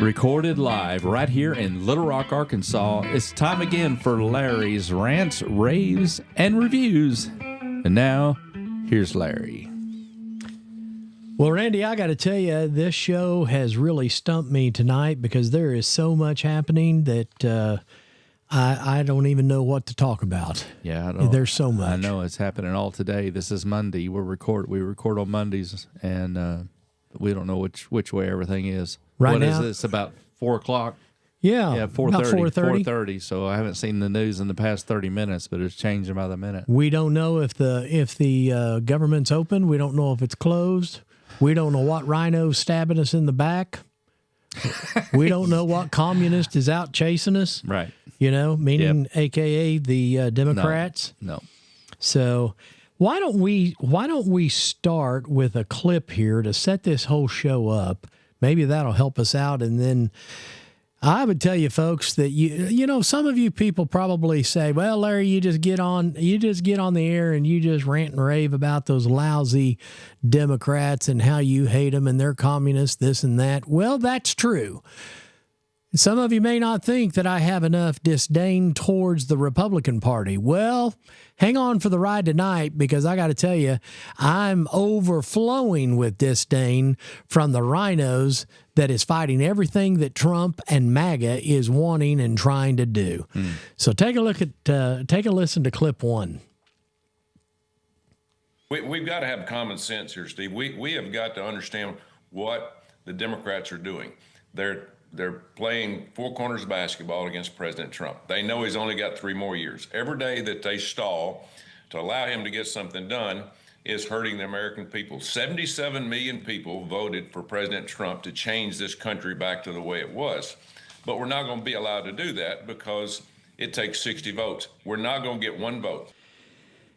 Recorded live right here in Little Rock, Arkansas. It's time again for Larry's Rants, Raves, and Reviews. And now, here's Larry. Well, Randy, I got to tell you, this show has really stumped me tonight because there is so much happening that I don't even know what to talk about. Yeah, there's so much. I know it's happening all today. This is Monday. We record on Mondays, and we don't know which way everything is. Right what now, is it? It's about 4 o'clock. Yeah, 4:30. 4:30. So I haven't seen the news in the past 30 minutes, but it's changing by the minute. We don't know if the government's open. We don't know if it's closed. We don't know what rhino's stabbing us in the back. We don't know what communist is out chasing us. Right. Meaning AKA the Democrats. No. So why don't we start with a clip here to set this whole show up? Maybe that'll help us out. And then I would tell you folks that some of you people probably say, well, Larry, you just get on the air and you just rant and rave about those lousy Democrats and how you hate them and they're communists, this and that. Well, that's true. Some of you may not think that I have enough disdain towards the Republican Party. Well, hang on for the ride tonight, because I got to tell you, I'm overflowing with disdain from the rhinos that is fighting everything that Trump and MAGA is wanting and trying to do. So take a listen to clip one. We've got to have common sense here, Steve. We have got to understand what the Democrats are doing. They're playing four corners of basketball against President Trump. They know he's only got 3 more years. Every day that they stall to allow him to get something done is hurting the American people. 77 million people voted for President Trump to change this country back to the way it was. But we're not going to be allowed to do that because it takes 60 votes. We're not going to get 1 vote.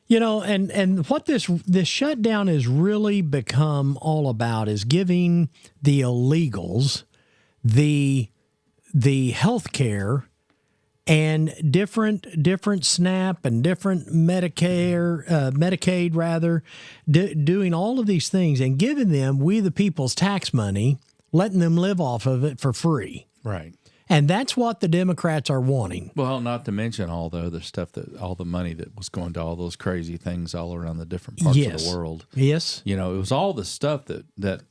And what this shutdown has really become all about is giving the illegals the health care and different SNAP and different Medicaid rather, doing all of these things and giving them, we the people's tax money, letting them live off of it for free. Right. And that's what the Democrats are wanting. Well, not to mention all the other stuff, all the money that was going to all those crazy things all around the different parts of the world. Yes. It was all the stuff that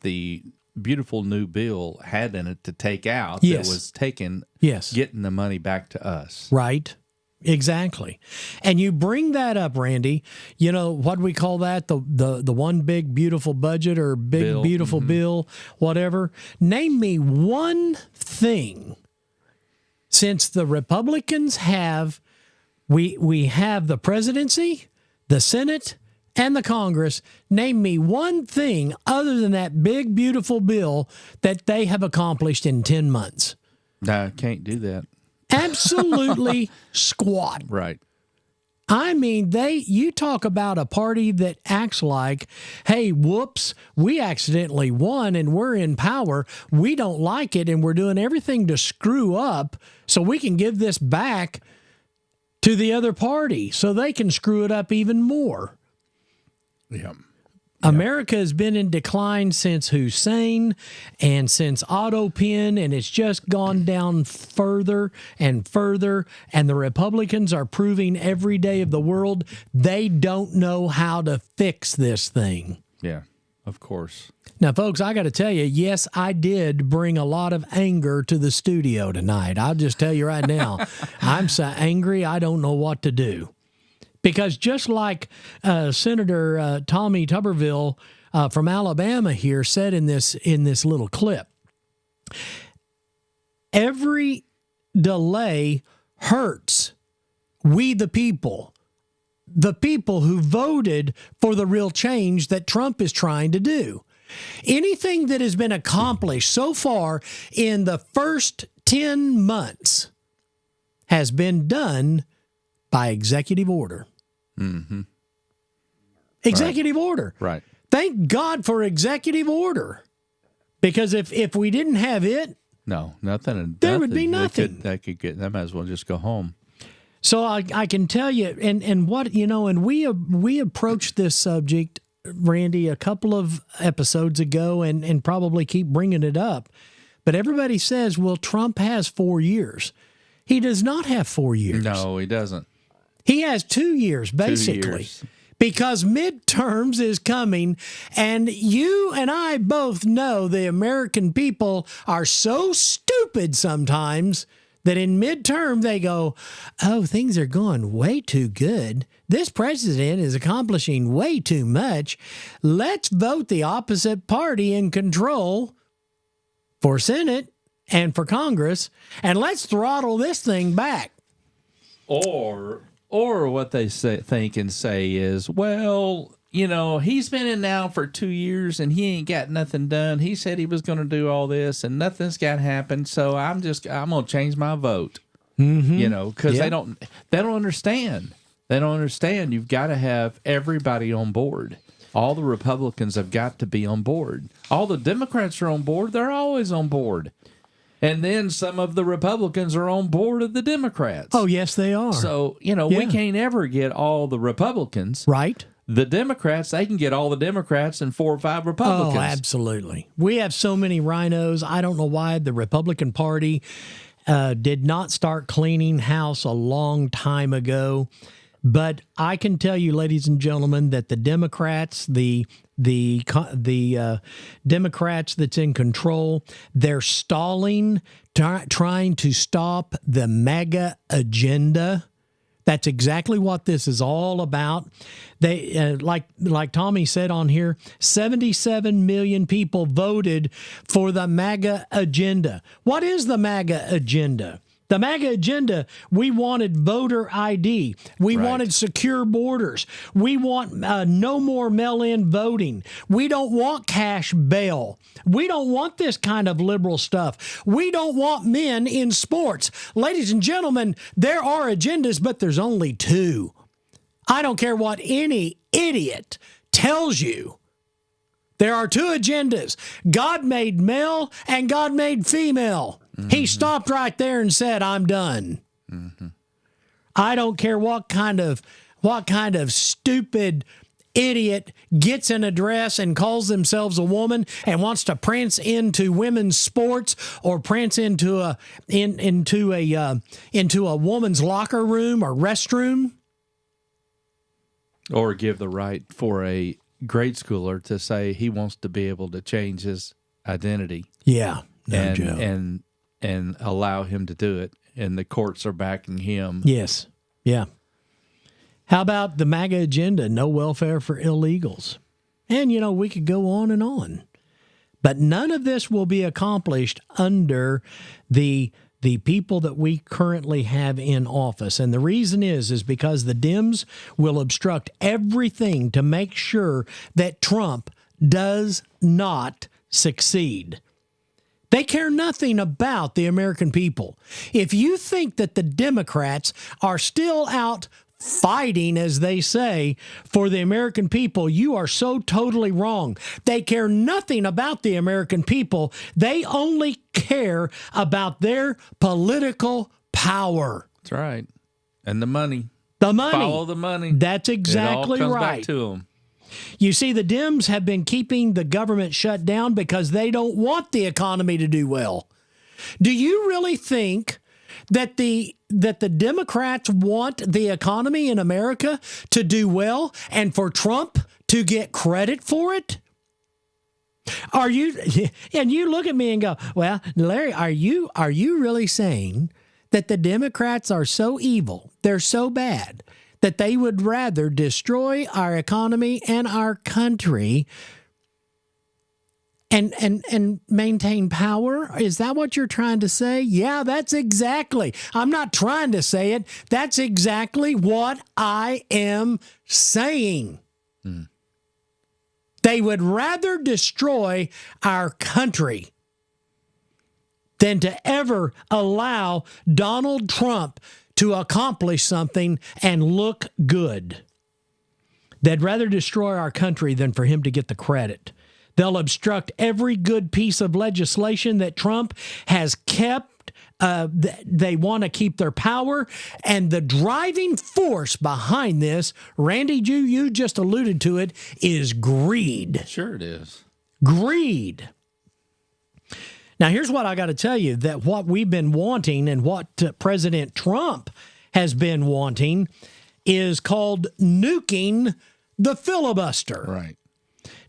the beautiful new bill had in it to take out that was taken, getting the money back to us. Right. Exactly. And you bring that up, Randy, what do we call that? The one big beautiful budget or big bill, beautiful bill, whatever. Name me one thing since the Republicans have, we have the presidency, the Senate, and the Congress. Name me one thing other than that big, beautiful bill that they have accomplished in 10 months. No, I can't do that. Absolutely squat. Right. I mean, you talk about a party that acts like, hey, whoops, we accidentally won and we're in power. We don't like it and we're doing everything to screw up so we can give this back to the other party so they can screw it up even more. Yeah. America has been in decline since Hussein and since autopen, and it's just gone down further and further, and the Republicans are proving every day of the world they don't know how to fix this thing. Yeah, of course. Now, folks, I got to tell you, yes, I did bring a lot of anger to the studio tonight. I'll just tell you right now, I'm so angry I don't know what to do. Because just like Senator Tommy Tuberville from Alabama here said in this little clip, every delay hurts we the people who voted for the real change that Trump is trying to do. Anything that has been accomplished so far in the first 10 months has been done by executive order. Mm-hmm. Executive order. Right. Thank God for executive order. Because if we didn't have it, nothing. There would be nothing. They might as well just go home. So I can tell you, and what, and we approached this subject Randy, a couple of episodes ago and probably keep bringing it up. But everybody says, well, Trump has 4 years. He does not have 4 years. No, he doesn't. He has 2 years, basically. 2 years. Because midterms is coming, and you and I both know the American people are so stupid sometimes that in midterm they go, oh, things are going way too good. This president is accomplishing way too much. Let's vote the opposite party in control for Senate and for Congress, and let's throttle this thing back. Or what they think and say is, well, he's been in now for 2 years and he ain't got nothing done. He said he was going to do all this and nothing's got to happen. So I'm going to change my vote. Mm-hmm. Because they don't understand. They don't understand. You've got to have everybody on board. All the Republicans have got to be on board. All the Democrats are on board. They're always on board. And then some of the Republicans are on board of the Democrats. Oh, yes, they are. So, we can't ever get all the Republicans. Right. The Democrats, they can get all the Democrats and 4 or 5 Republicans. Oh, absolutely. We have so many rhinos. I don't know why the Republican Party did not start cleaning house a long time ago. But I can tell you, ladies and gentlemen, that the Democrats, the Democrats that's in control, they're stalling, trying to stop the MAGA agenda. That's exactly what this is all about. They, like Tommy said on here, 77 million people voted for the MAGA agenda. What is the MAGA agenda? The MAGA agenda, we wanted voter ID. We wanted secure borders. We want no more mail-in voting. We don't want cash bail. We don't want this kind of liberal stuff. We don't want men in sports. Ladies and gentlemen, there are agendas, but there's only 2. I don't care what any idiot tells you. There are 2 agendas. God made male and God made female. Mm-hmm. He stopped right there and said, I'm done. Mm-hmm. I don't care what kind of stupid idiot gets in a dress and calls themselves a woman and wants to prance into women's sports or prance into a woman's locker room or restroom. Or give the right for a grade schooler to say he wants to be able to change his identity. Yeah, and allow him to do it, and the courts are backing him. Yes, yeah. How about the MAGA agenda, no welfare for illegals? And, we could go on and on. But none of this will be accomplished under the people that we currently have in office. And the reason is because the Dems will obstruct everything to make sure that Trump does not succeed. They care nothing about the American people. If you think that the Democrats are still out fighting, as they say, for the American people, you are so totally wrong. They care nothing about the American people. They only care about their political power. That's right. And the money. The money. Follow the money. That's exactly it all comes right. Back to them. You see, the Dems have been keeping the government shut down because they don't want the economy to do well. Do you really think that the Democrats want the economy in America to do well and for Trump to get credit for it? And you look at me and go, well, Larry, are you really saying that the Democrats are so evil, they're so bad, that they would rather destroy our economy and our country and maintain power? Is that what you're trying to say? Yeah, that's exactly. I'm not trying to say it. That's exactly what I am saying. They would rather destroy our country than to ever allow Donald Trump to accomplish something and look good. They'd rather destroy our country than for him to get the credit. They'll obstruct every good piece of legislation that Trump has kept They want to keep their power. And the driving force behind this, Randy, you just alluded to it, is greed. Sure it is. Greed. Now, here's what I got to tell you, that what we've been wanting and what President Trump has been wanting is called nuking the filibuster. Right.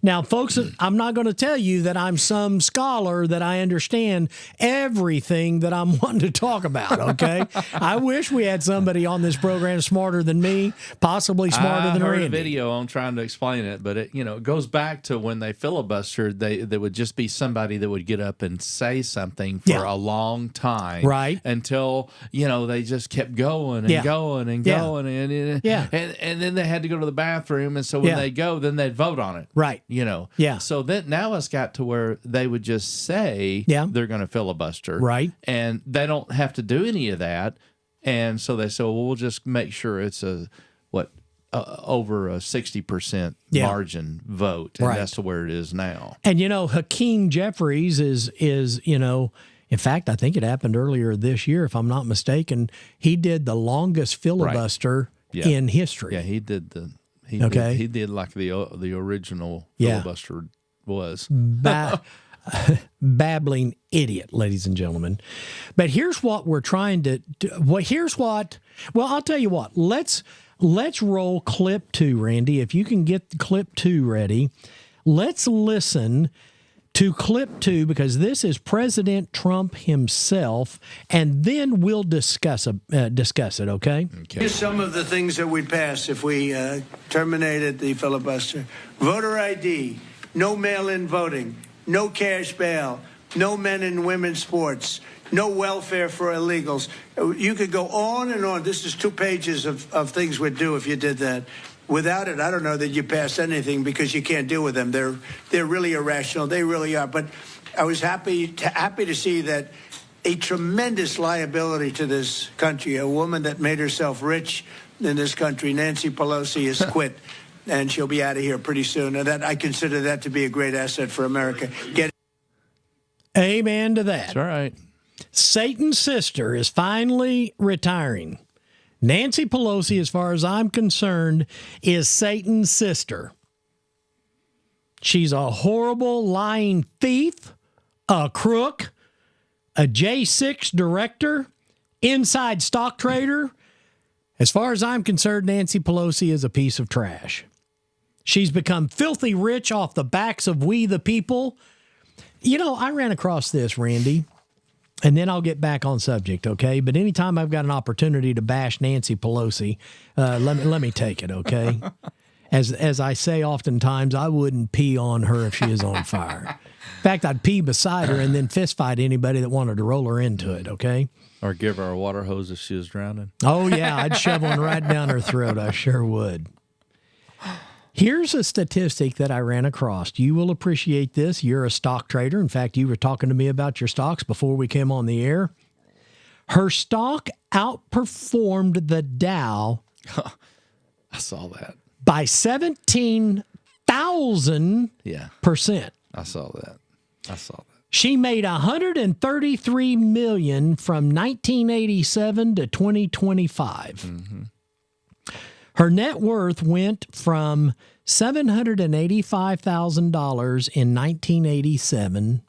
Now, folks, I'm not going to tell you that I'm some scholar that I understand everything that I'm wanting to talk about, okay? I wish we had somebody on this program smarter than me, possibly smarter than I heard Randy. a video on trying to explain it, but it goes back to when they filibustered. There would just be somebody that would get up and say something for a long time, right? Until they just kept going and going and going, and then they had to go to the bathroom, and so when they go, then they'd vote on it, right? So then now it's got to where they would just say they're going to filibuster, right? And they don't have to do any of that, and so they say, well, we'll just make sure it's over a 60% margin vote, and that's where it is now. And Hakeem Jeffries is in fact, I think it happened earlier this year, if I'm not mistaken. He did the longest filibuster in history. Yeah, he did the. He did like the original filibuster was. Babbling idiot, ladies and gentlemen. But here's what we're trying to do. Well, I'll tell you what. Let's roll clip 2, Randy. If you can get clip 2 ready, let's listen to clip 2, because this is President Trump himself, and then we'll discuss it, okay? Here's some of the things that we'd pass if we terminated the filibuster. Voter ID, no mail-in voting, no cash bail, no men and women's sports, no welfare for illegals. You could go on and on. This is 2 pages of things we'd do if you did that. Without it, I don't know that you pass anything, because you can't deal with them. They're really irrational. They really are. But I was happy to see that a tremendous liability to this country, a woman that made herself rich in this country, Nancy Pelosi, has quit, and she'll be out of here pretty soon. And I consider that to be a great asset for America. Amen to that. That's right. Satan's sister is finally retiring. Nancy Pelosi, as far as I'm concerned, is Satan's sister. She's a horrible, lying thief, a crook, a J6 director, inside stock trader. As far as I'm concerned, Nancy Pelosi is a piece of trash. She's become filthy rich off the backs of we the people. I ran across this, Randy. And then I'll get back on subject, okay? But anytime I've got an opportunity to bash Nancy Pelosi, let me take it, okay? As I say oftentimes, I wouldn't pee on her if she is on fire. In fact, I'd pee beside her and then fist fight anybody that wanted to roll her into it, okay? Or give her a water hose if she was drowning. Oh, yeah, I'd shove one right down her throat. I sure would. Here's a statistic that I ran across. You will appreciate this. You're a stock trader. In fact, you were talking to me about your stocks before we came on the air. Her stock outperformed the Dow. I saw that. By 17,000%. I saw that. She made $133 million from 1987 to 2025. Mm-hmm. Her net worth went from $785,000 in 1987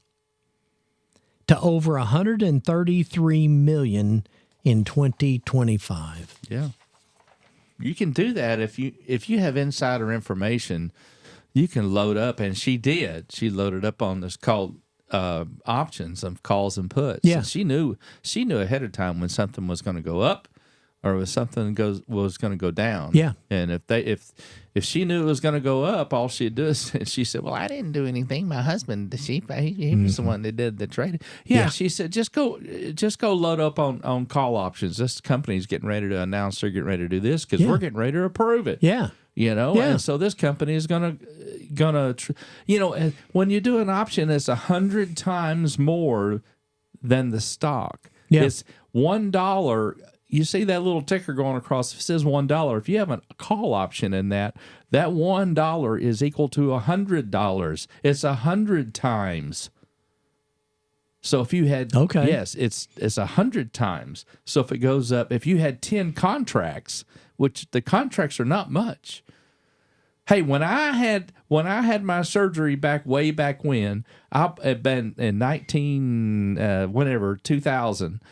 to over $133 million in 2025. Yeah. You can do that if you have insider information. You can load up, and she did. She loaded up on this called options of calls and puts. Yeah. And she knew ahead of time when something was going to go up or if something was going to go down. Yeah. And if she knew it was going to go up, all she'd do is she said, "Well, I didn't do anything. My husband, he was the one that did the trading." Yeah. She said, just go load up on call options. This company's getting ready to announce they're getting ready to do this because we're getting ready to approve it. Yeah. And so this company is gonna, when you do an option, it's 100 times more than the stock. Yeah. It's $1. You see that little ticker going across, it says $1. If you have a call option in that $1 is equal to $100. It's 100 times. So if you had, yes, it's 100 times. So if it goes up, if you had 10 contracts, which the contracts are not much. Hey, when I had my surgery way back when, I had been in 2000,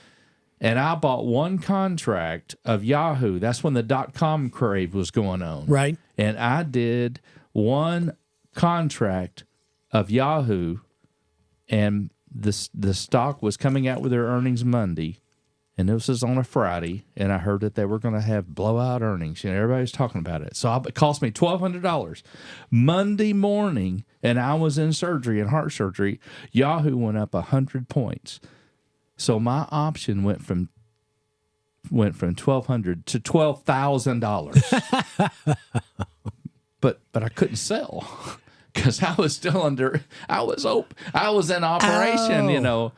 and I bought one contract of Yahoo. That's when the .com crave was going on. Right. And I did one contract of Yahoo, and the stock was coming out with their earnings Monday, and this was on a Friday, and I heard that they were going to have blowout earnings. Everybody's talking about it. So it cost me $1,200. Monday morning, and I was in surgery, in heart surgery, Yahoo went up 100 points. So my option went from $1,200 to $12,000. But I couldn't sell because I was still I was in operation,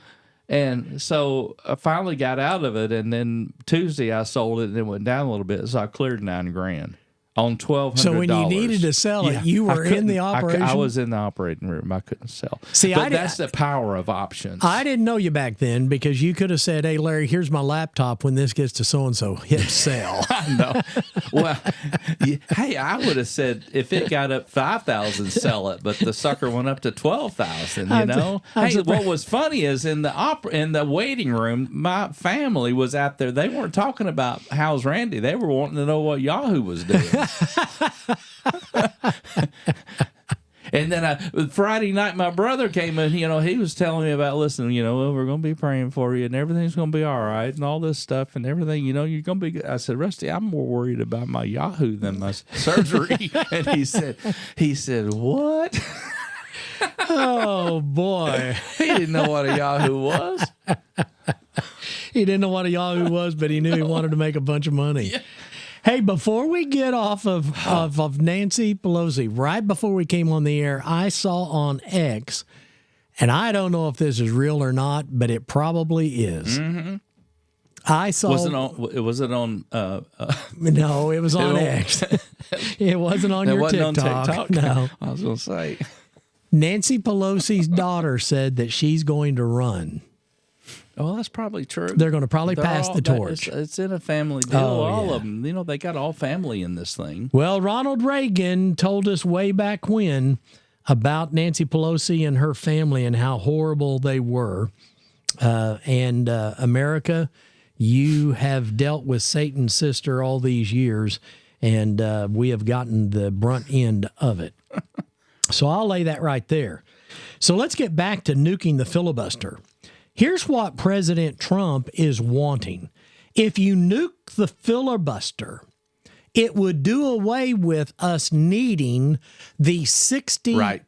And so I finally got out of it, and then Tuesday I sold it, and it went down a little bit, so I cleared $9,000 on $1,200. So when you needed to sell it, you were in the operation? I was in the operating room. I couldn't sell. See, but that's the power of options. I didn't know you back then because you could have said, hey, Larry, here's my laptop. When this gets to so-and-so, hit sell. I know. Well, hey, I would have said if it got up 5,000, sell it, but the sucker went up to 12,000, Hey, what was funny is in the waiting room, my family was out there. They weren't talking about how's Randy. They were wanting to know what Yahoo was doing. And then Friday night, my brother came in. He was telling me about, listen, well, we're going to be praying for you, and everything's going to be all right, and all this stuff, and everything. You're going to be good. I said, Rusty, I'm more worried about my Yahoo than my surgery. And he said, what? Oh boy, he didn't know what a Yahoo was. He didn't know what a Yahoo was, but he knew he wanted to make a bunch of money. Yeah. Hey, before we get off of Nancy Pelosi, right before we came on the air, I saw on X, and I don't know if this is real or not, but it probably is. Mm-hmm. I saw. Was it on? No, it was on X. It wasn't on your TikTok. On TikTok. No, I was going to say. Nancy Pelosi's daughter said that she's going to run. Well, that's probably true. They're going to probably pass the torch. It's in a family deal. All of them. They got all family in this thing. Well, Ronald Reagan told us way back when about Nancy Pelosi and her family and how horrible they were. And America, you have dealt with Satan's sister all these years, and we have gotten the brunt end of it. So I'll lay that right there. So let's get back to nuking the filibuster. Here's what President Trump is wanting. If you nuke the filibuster, it would do away with us needing the 60%. Right.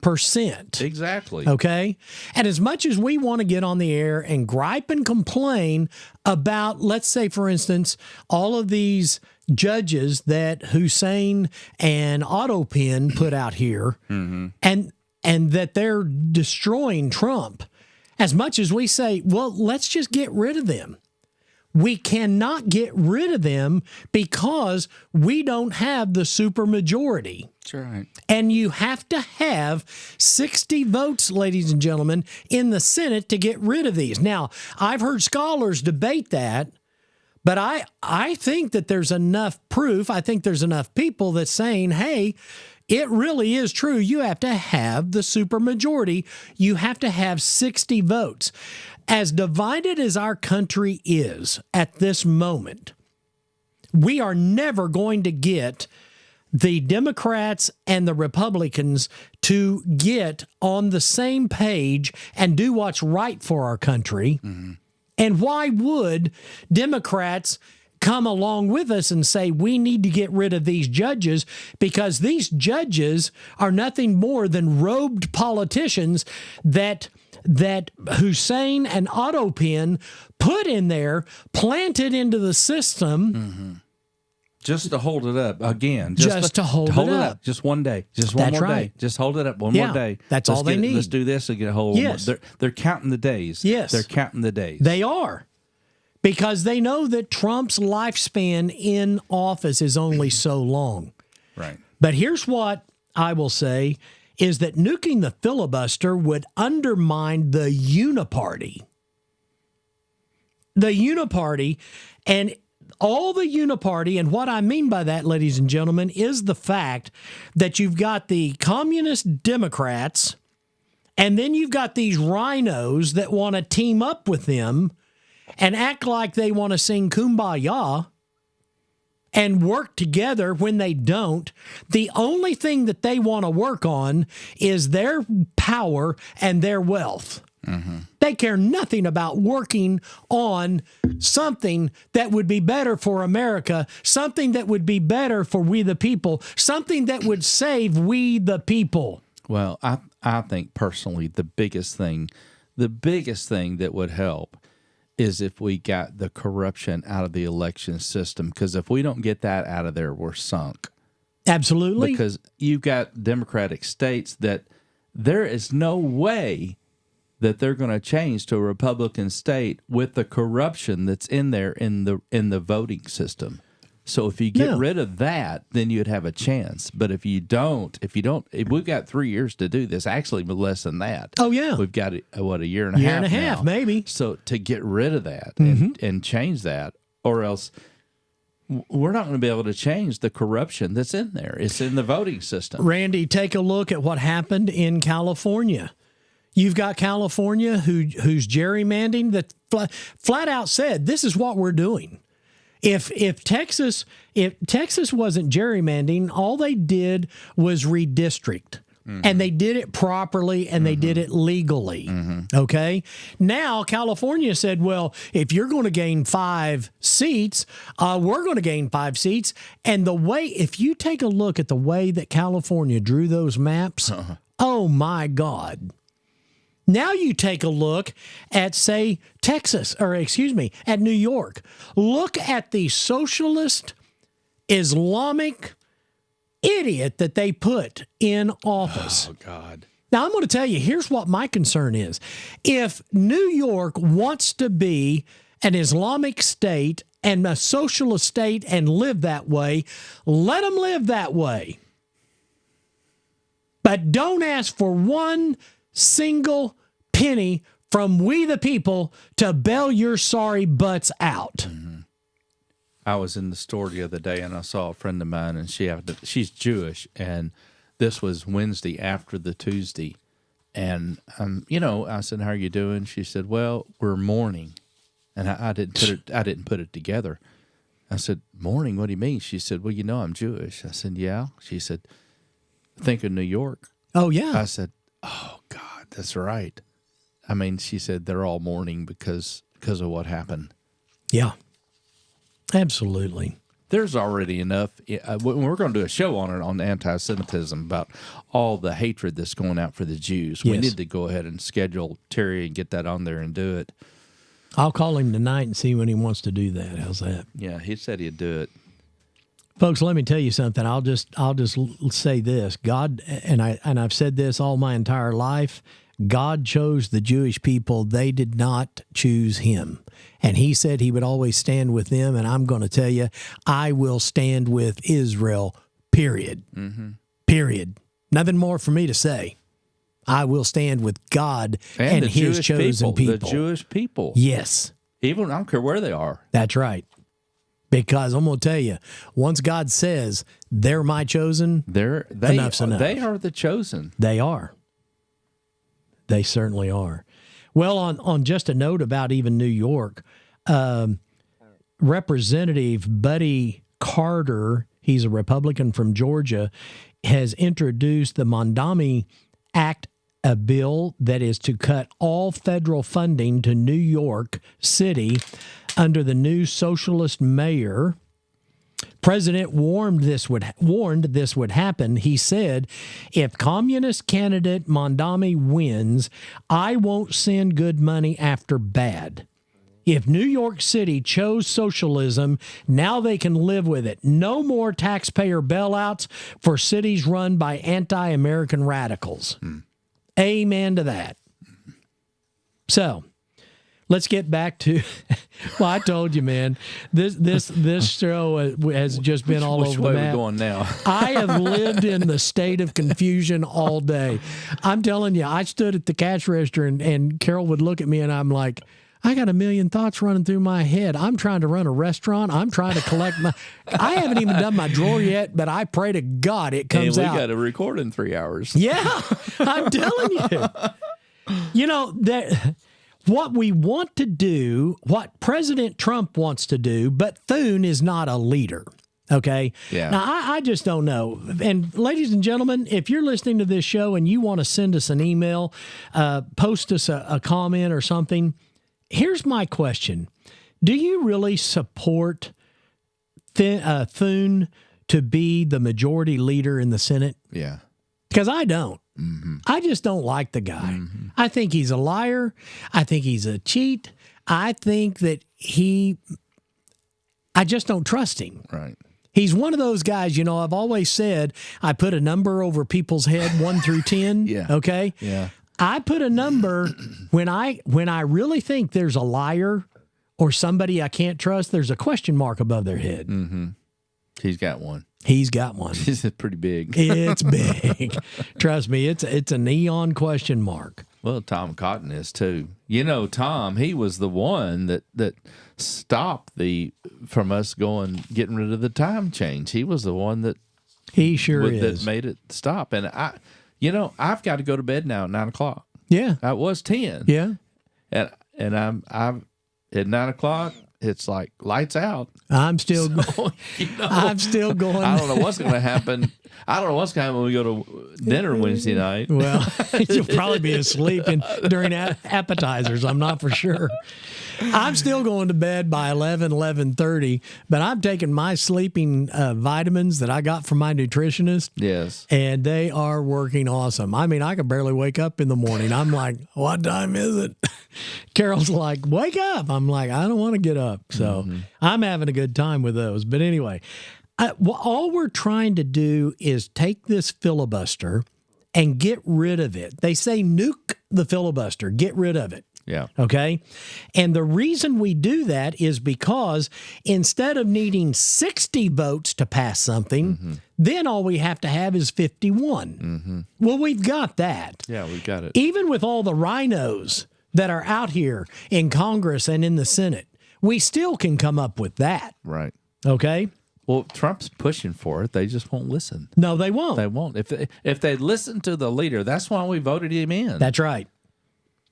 Exactly. Okay? And as much as we want to get on the air and gripe and complain about, let's say, for instance, all of these judges that Hussein and Autopen put out here, mm-hmm. and that they're destroying Trump, as much as we say, well, let's just get rid of them. We cannot get rid of them because we don't have the supermajority. That's right. And you have to have 60 votes, ladies and gentlemen, in the Senate to get rid of these. Now, I've heard scholars debate that, but I think that there's enough proof. I think there's enough people that's saying, hey, it really is true. You have to have the supermajority. You have to have 60 votes. As divided as our country is at this moment, we are never going to get the Democrats and the Republicans to get on the same page and do what's right for our country. Mm-hmm. And why would Democrats come along with us and say we need to get rid of these judges, because these judges are nothing more than robed politicians that Hussein and Autopen put in there, planted into the system. Mm-hmm. Just to hold it up again. Just to hold it up. Just one day. Just one more day. Just hold it up one more day. That's all they need. Let's do this and get a hold of it. They're counting the days. Yes. They're counting the days. They are. Because they know that Trump's lifespan in office is only so long. Right. But here's what I will say is that nuking the filibuster would undermine the uniparty. the uniparty, and all the uniparty, and what I mean by that, ladies and gentlemen, is the fact that you've got the communist Democrats, and then you've got these rhinos that want to team up with them and act like they want to sing Kumbaya and work together when they don't. The only thing that they want to work on is their power and their wealth. Mm-hmm. They care nothing about working on something that would be better for America, something that would be better for we the people, something that would save we the people. Well, I think personally the biggest thing that would help is if we got the corruption out of the election system, because if we don't get that out of there, we're sunk. Absolutely. Because you've got Democratic states that there is no way that they're going to change to a Republican state with the corruption that's in there in the voting system. So if you get rid of that, then you'd have a chance. But if you don't, if we've got 3 years to do this, actually less than that. Oh, yeah. We've got, a year and a half now. Maybe. So to get rid of that and change that, or else we're not going to be able to change the corruption that's in there. It's in the voting system. Randy, take a look at what happened in California. You've got California who's gerrymandering that flat out said, this is what we're doing. If Texas wasn't gerrymandering, all they did was redistrict. Mm-hmm. And they did it properly, and they did it legally. Mm-hmm. Okay? Now, California said, well, if you're going to gain 5 seats, we're going to gain 5 seats. And if you take a look at the way that California drew those maps, oh, my God. Now you take a look at, say, at New York. Look at the socialist Islamic idiot that they put in office. Oh, God. Now, I'm going to tell you, here's what my concern is. If New York wants to be an Islamic state and a socialist state and live that way, let them live that way. But don't ask for one single penny from we the people to bail your sorry butts out. Mm-hmm. I was in the store the other day and I saw a friend of mine, and she's Jewish, and this was Wednesday after the Tuesday, and I said, "How are you doing?" She said, "Well, we're mourning," and I didn't put it together. I said, "Mourning? What do you mean?" She said, "Well, I'm Jewish." I said, "Yeah." She said, "Think of New York." Oh yeah. I said, "Oh God, that's right." I mean, she said they're all mourning because of what happened. Yeah, absolutely. There's already enough. We're going to do a show on anti-Semitism about all the hatred that's going out for the Jews. We need to go ahead and schedule Terry and get that on there and do it. I'll call him tonight and see when he wants to do that. How's that? Yeah, he said he'd do it. Folks, let me tell you something. I'll just say this. God, and I've said this all my entire life, God chose the Jewish people. They did not choose him. And he said he would always stand with them. And I'm going to tell you, I will stand with Israel, period. Mm-hmm. Period. Nothing more for me to say. I will stand with God and his chosen people. The Jewish people. Yes. Even, I don't care where they are. That's right. Because I'm going to tell you, once God says they're my chosen, enough's enough. They are the chosen. They are. They certainly are. Well, on just a note about even New York, Representative Buddy Carter, he's a Republican from Georgia, has introduced the Mondami Act, a bill that is to cut all federal funding to New York City under the new socialist mayor. President warned this would happen. He said, if communist candidate Mondami wins, I won't send good money after bad. If New York City chose socialism, now they can live with it. No more taxpayer bailouts for cities run by anti-American radicals. Amen to that. So, let's get back to. Well, I told you, man. This show has just been all over the map. Which way are we going now? I have lived in the state of confusion all day. I'm telling you, I stood at the cash register and Carol would look at me and I'm like, I got a million thoughts running through my head. I'm trying to run a restaurant. I'm trying to collect my. I haven't even done my drawer yet, but I pray to God it comes out. And we got to record in 3 hours. Yeah, I'm telling you. You know, that what we want to do, what President Trump wants to do, but Thune is not a leader. Okay. Yeah. Now, I just don't know. And ladies and gentlemen, if you're listening to this show and you want to send us an email, post us a comment or something, here's my question. Do you really support Thune to be the majority leader in the Senate? Yeah. Because I don't. Mm-hmm. I just don't like the guy. Mm-hmm. I think he's a liar. I think he's a cheat. I think that I just don't trust him. Right. He's one of those guys, you know, I've always said I put a number over people's head, 1 through 10. Yeah. Okay? Yeah. I put a number when I really think there's a liar or somebody I can't trust, there's a question mark above their head. Mm-hmm. He's got one. He's got one. It's pretty big. It's big. Trust me, it's a neon question mark. Well, Tom Cotton is too. You know, Tom, he was the one that stopped from us getting rid of the time change. He was the one that he sure is that made it stop. And I've got to go to bed now at 9:00. Yeah, I was 10. Yeah, and I'm at 9:00. It's like lights out. I'm still going. I'm still going. I don't know what's going to happen. I don't know what's going to happen when we go to dinner Wednesday night. Well, you'll probably be asleep during appetizers. I'm not for sure. I'm still going to bed by 11:30, but I'm taking my sleeping vitamins that I got from my nutritionist. Yes. And they are working awesome. I mean, I could barely wake up in the morning. I'm like, what time is it? Carol's like, wake up. I'm like, I don't want to get up. So I'm having a good time with those. But anyway, all we're trying to do is take this filibuster and get rid of it. They say nuke the filibuster, get rid of it. Yeah. Okay. And the reason we do that is because instead of needing 60 votes to pass something, then all we have to have is 51. Well, we've got that. Yeah, we've got it. Even with all the rhinos that are out here in Congress and in the Senate, we still can come up with that. Right. Okay. Well, Trump's pushing for it. They just won't listen. No, they won't. They won't. If they listen to the leader, that's why we voted him in. That's right.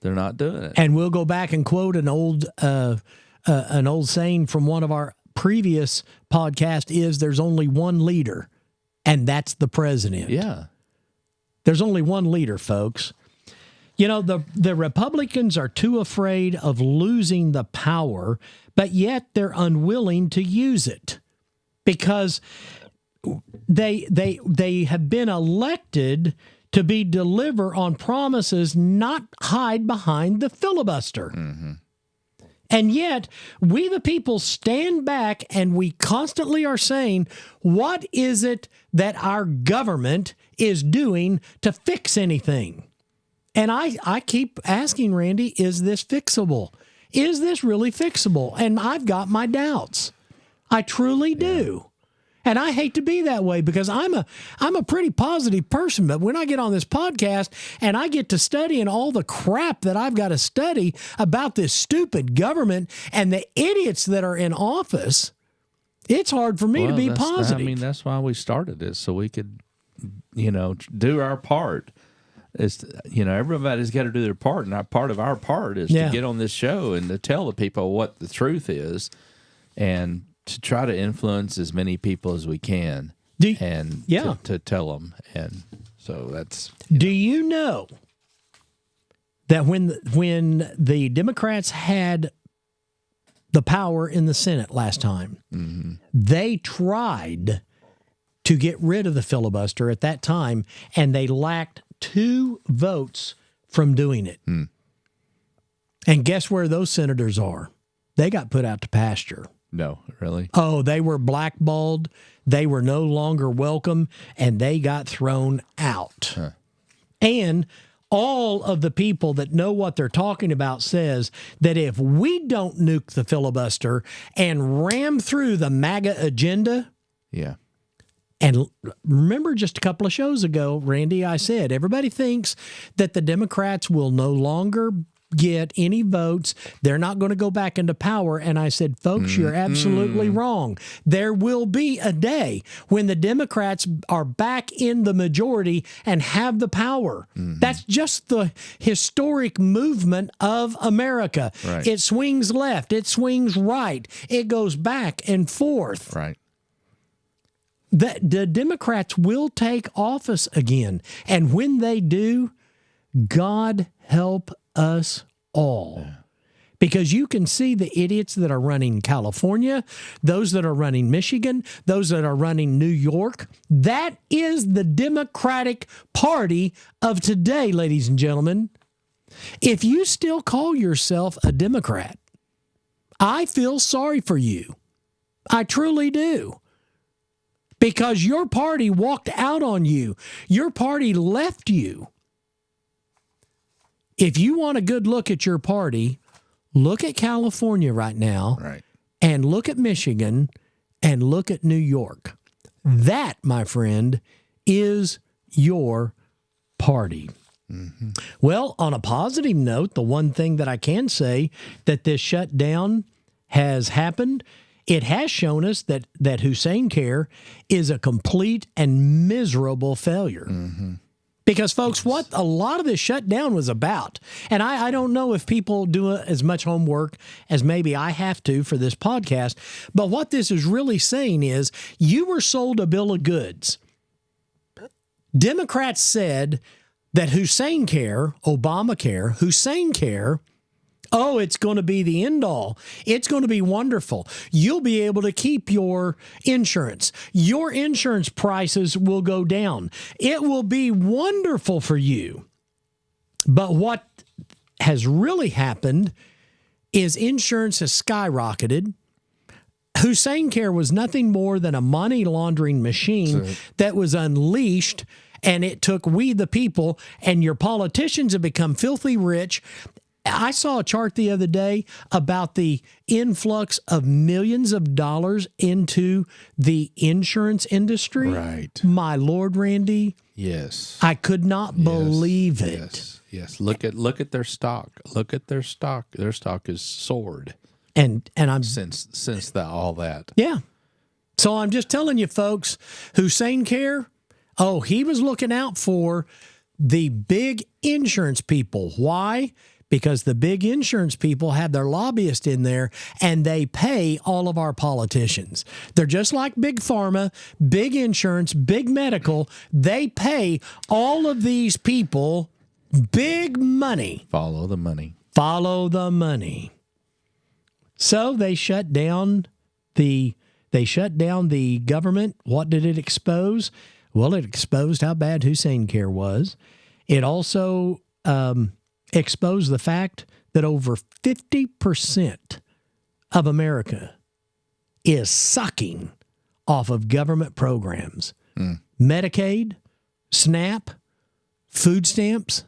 They're not doing it. And we'll go back and quote an old saying from one of our previous podcasts is there's only one leader, and that's the president. Yeah. There's only one leader, folks. You know, the Republicans are too afraid of losing the power, but yet they're unwilling to use it because they have been elected to deliver on promises, not hide behind the filibuster. And yet, we the people stand back and we constantly are saying, what is it that our government is doing to fix anything? And I keep asking, Randy, is this fixable? Is this really fixable? And I've got my doubts. I truly do. And I hate to be that way because I'm a pretty positive person. But when I get on this podcast and I get to studying all the crap that I've got to study about this stupid government and the idiots that are in office, it's hard for me to be positive. I mean, that's why we started this, so we could, do our part. Everybody's got to do their part, and part of our part is to get on this show and to tell the people what the truth is, and to try to influence as many people as we can, to tell them. And so that's. Do you know that when the Democrats had the power in the Senate last time, they tried to get rid of the filibuster at that time, and they lacked 2 votes from doing it. And guess where those senators are? They got put out to pasture. No, really? Oh, they were blackballed. They were no longer welcome, and they got thrown out. And all of the people that know what they're talking about says that if we don't nuke the filibuster and ram through the MAGA agenda, and remember just a couple of shows ago, Randy, I said, everybody thinks that the Democrats will no longer get any votes. They're not going to go back into power. And I said, folks, you're absolutely wrong. There will be a day when the Democrats are back in the majority and have the power. That's just the historic movement of America. Right. It swings left. It swings right. It goes back and forth. Right. The Democrats will take office again. And when they do, God help us all. Yeah. Because you can see the idiots that are running California, those that are running Michigan, those that are running New York. That is the Democratic Party of today, ladies and gentlemen. If you still call yourself a Democrat, I feel sorry for you. I truly do. Because your party walked out on you. Your party left you. If you want a good look at your party, look at California right now, right, and look at Michigan, and look at New York. That, my friend, is your party. Mm-hmm. Well, on a positive note, the one thing that I can say that this shutdown has happened, it has shown us that Hussein Care is a complete and miserable failure. Mm-hmm. Because, folks, what a lot of this shutdown was about, and I don't know if people do as much homework as maybe I have to for this podcast, but what this is really saying is you were sold a bill of goods. Democrats said that Hussein Care, Obamacare, Hussein Care, oh, it's going to be the end all. It's going to be wonderful. You'll be able to keep your insurance. Your insurance prices will go down. It will be wonderful for you. But what has really happened is insurance has skyrocketed. Hussein Care was nothing more than a money laundering machine that was unleashed, and it took we the people, and your politicians have become filthy rich. I saw a chart the other day about the influx of millions of dollars into the insurance industry. Right. My Lord, Randy. Yes. I could not believe it. Yes. Look at their stock. Look at their stock. Their stock is soared. And I'm since all that. Yeah. So I'm just telling you, folks, Hussein Care, oh, he was looking out for the big insurance people. Why? Because the big insurance people have their lobbyists in there, and they pay all of our politicians. They're just like big pharma, big insurance, big medical. They pay all of these people big money. Follow the money. Follow the money. So they shut down the government. What did it expose? Well, it exposed how bad Hussein Care was. It also expose the fact that over 50% of America is sucking off of government programs. Medicaid, SNAP, food stamps.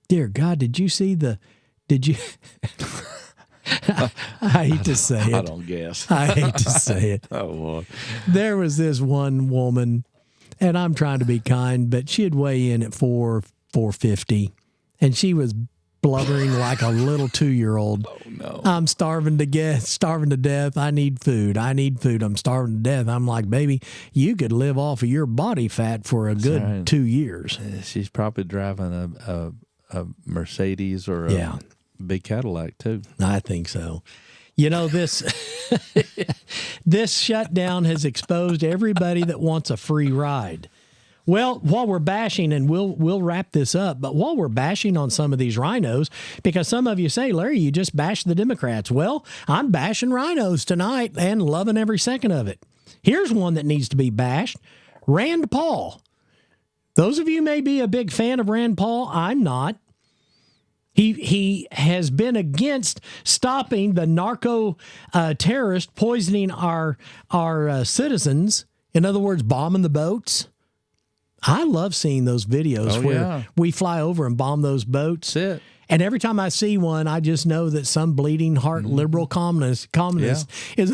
Dear God, did you I hate to say it. I don't guess. I hate to say it. Oh, Lord. There was this one woman, and I'm trying to be kind, but she'd weigh in at 450. And she was blubbering like a little 2-year-old. Oh, no. I'm starving to death. I need food. I'm starving to death. I'm like, baby, you could live off of your body fat for a good 2 years. She's probably driving a Mercedes or a big Cadillac, too. I think so. You know, this shutdown has exposed everybody that wants a free ride. Well, while we're bashing, and we'll wrap this up, but while we're bashing on some of these rhinos, because some of you say, Larry, you just bashed the Democrats. Well, I'm bashing rhinos tonight and loving every second of it. Here's one that needs to be bashed. Rand Paul. Those of you may be a big fan of Rand Paul. I'm not. He has been against stopping the narco terrorist poisoning our citizens. In other words, bombing the boats. I love seeing those videos where we fly over and bomb those boats. That's it. And every time I see one, I just know that some bleeding heart liberal communist is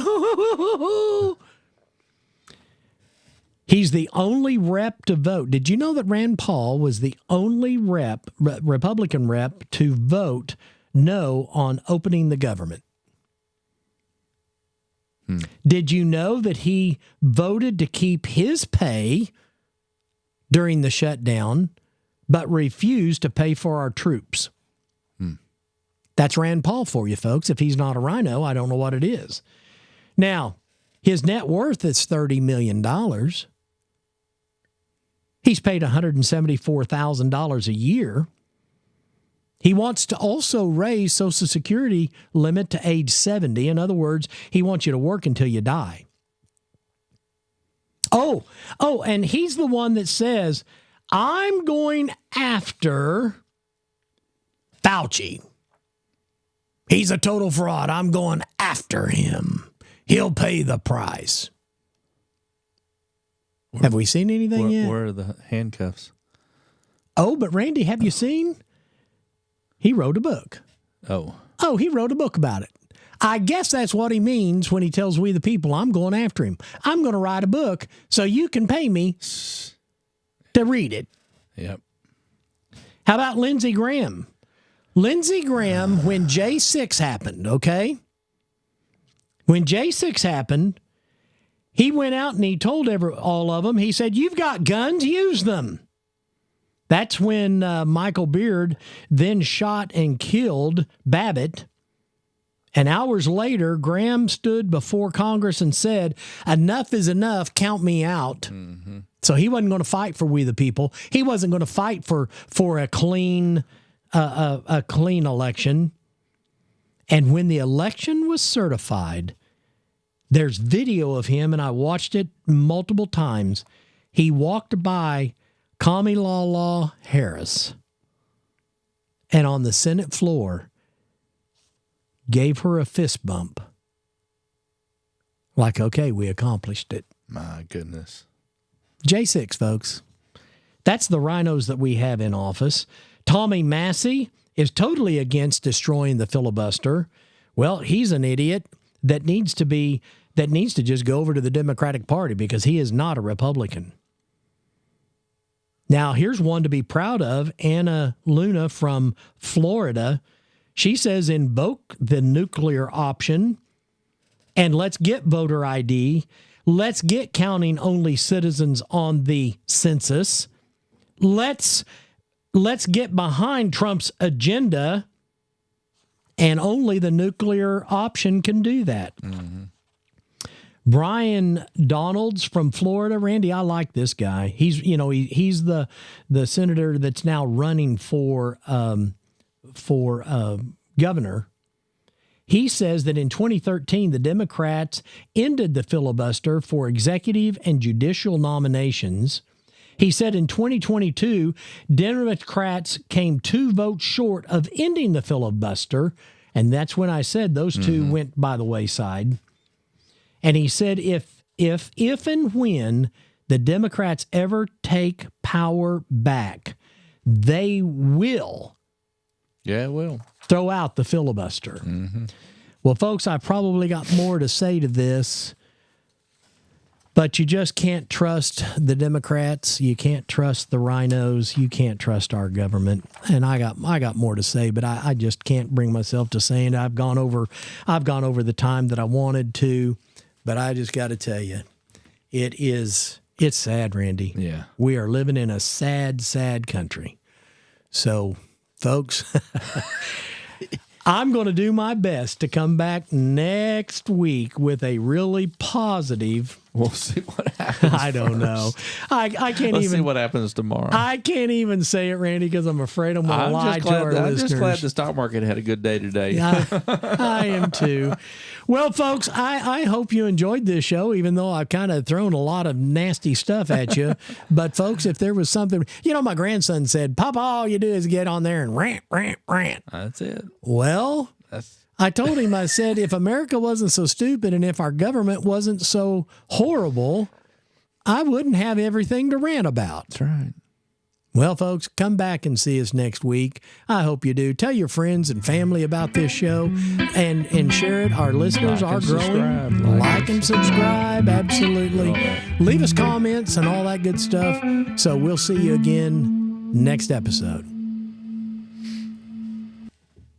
He's the only rep to vote. Did you know that Rand Paul was the only Republican rep to vote no on opening the government? Did you know that he voted to keep his pay during the shutdown, but refused to pay for our troops? That's Rand Paul for you, folks. If he's not a rhino, I don't know what it is. Now, his net worth is $30 million. He's paid $174,000 a year. He wants to also raise Social Security limit to age 70. In other words, he wants you to work until you die. Oh, and he's the one that says, I'm going after Fauci. He's a total fraud. I'm going after him. He'll pay the price. Have we seen anything yet? Where are the handcuffs? Oh, but Randy, have you seen? He wrote a book. Oh, he wrote a book about it. I guess that's what he means when he tells we the people, I'm going after him. I'm going to write a book so you can pay me to read it. Yep. How about Lindsey Graham? Lindsey Graham, when J6 happened, okay? When J6 happened, he went out and he told all of them, he said, you've got guns, use them. That's when Michael Beard then shot and killed Babbitt. And hours later, Graham stood before Congress and said, enough is enough, count me out. Mm-hmm. So he wasn't going to fight for we the people. He wasn't going to fight for a clean election. And when the election was certified, there's video of him, and I watched it multiple times. He walked by Kamala Harris and on the Senate floor gave her a fist bump. Like, okay, we accomplished it. My goodness. J6, folks. That's the rhinos that we have in office. Tommy Massey is totally against destroying the filibuster. Well, he's an idiot that needs to just go over to the Democratic Party because he is not a Republican. Now, here's one to be proud of. Anna Luna from Florida. She says invoke the nuclear option and let's get voter ID. Let's get counting only citizens on the census. Let's get behind Trump's agenda, and only the nuclear option can do that. Mm-hmm. Brian Donalds from Florida. Randy, I like this guy. He's the senator that's now running for governor. He says that in 2013, the Democrats ended the filibuster for executive and judicial nominations. He said in 2022, Democrats came 2 votes short of ending the filibuster, and that's when I said those two went by the wayside. And he said if and when the Democrats ever take power back, they will. Yeah, it will. Throw out the filibuster. Mm-hmm. Well, folks, I probably got more to say to this, but you just can't trust the Democrats. You can't trust the rhinos. You can't trust our government. And I got more to say, but I just can't bring myself to saying it. I've gone over the time that I wanted to, but I just got to tell you, it's sad, Randy. Yeah. We are living in a sad, sad country. So, folks, I'm going to do my best to come back next week with a really positive. We'll see what happens. I don't know. I can't Let's even see what happens tomorrow. I can't even say it, Randy, because I'm afraid I'm going to lie to our listeners. I'm just glad the stock market had a good day today. I am too. Well, folks, I hope you enjoyed this show, even though I've kind of thrown a lot of nasty stuff at you. But, folks, if there was something, my grandson said, Papa, all you do is get on there and rant, rant, rant. That's it. Well, I told him, I said, if America wasn't so stupid and if our government wasn't so horrible, I wouldn't have everything to rant about. That's right. Well, folks, come back and see us next week. I hope you do. Tell your friends and family about this show and share it. Our listeners are growing. Like and subscribe. Absolutely. Leave us comments and all that good stuff. So we'll see you again next episode.